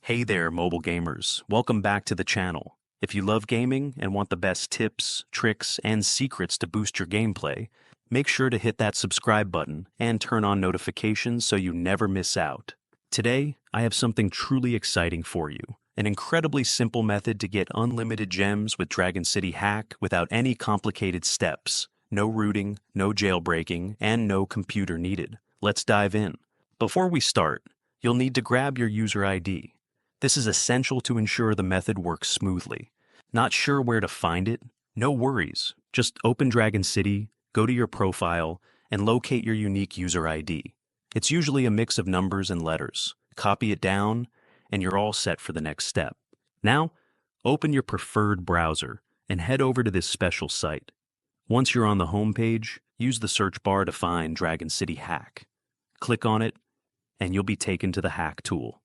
Hey there, mobile gamers. Welcome back to the channel. If you love gaming and want the best tips, tricks, and secrets to boost your gameplay, make sure to hit that subscribe button and turn on notifications so you never miss out. Today, I have something truly exciting for you. An incredibly simple method to get unlimited gems with Dragon City Hack without any complicated steps. No rooting, no jailbreaking, and no computer needed. Let's dive in. Before we start, you'll need to grab your user ID. This is essential to ensure the method works smoothly. Not sure where to find it? No worries. Just open Dragon City, go to your profile, and locate your unique user ID. It's usually a mix of numbers and letters. Copy it down, and you're all set for the next step. Now, open your preferred browser and head over to this special site. Once you're on the home page, use the search bar to find Dragon City Hack. Click on it, and you'll be taken to the Hack tool.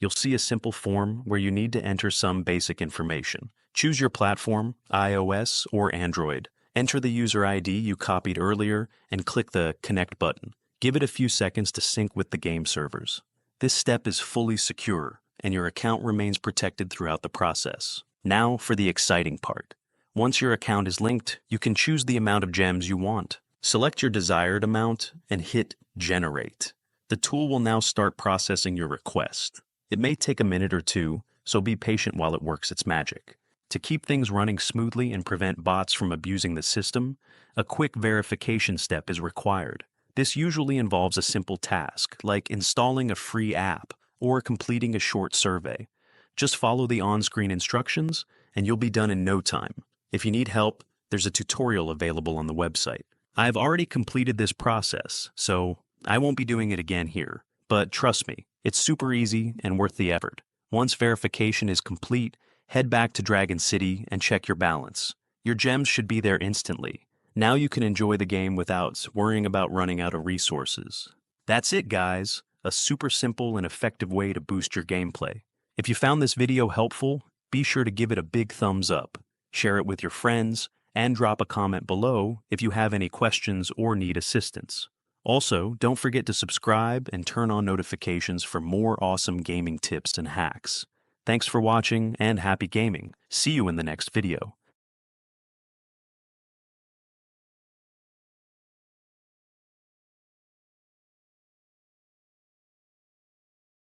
You'll see a simple form where you need to enter some basic information. Choose your platform, iOS or Android. Enter the user ID you copied earlier and click the Connect button. Give it a few seconds to sync with the game servers. This step is fully secure, and your account remains protected throughout the process. Now for the exciting part. Once your account is linked, you can choose the amount of gems you want. Select your desired amount and hit Generate. The tool will now start processing your request. It may take a minute or two, so be patient while it works its magic. To keep things running smoothly and prevent bots from abusing the system, a quick verification step is required. This usually involves a simple task, like installing a free app or completing a short survey. Just follow the on-screen instructions, and you'll be done in no time. If you need help, there's a tutorial available on the website. I've already completed this process, so I won't be doing it again here. But trust me, it's super easy and worth the effort. Once verification is complete, head back to Dragon City and check your balance. Your gems should be there instantly. Now you can enjoy the game without worrying about running out of resources. That's it, guys. A super simple and effective way to boost your gameplay. If you found this video helpful, be sure to give it a big thumbs up. Share it with your friends, and drop a comment below if you have any questions or need assistance. Also, don't forget to subscribe and turn on notifications for more awesome gaming tips and hacks. Thanks for watching and happy gaming. See you in the next video.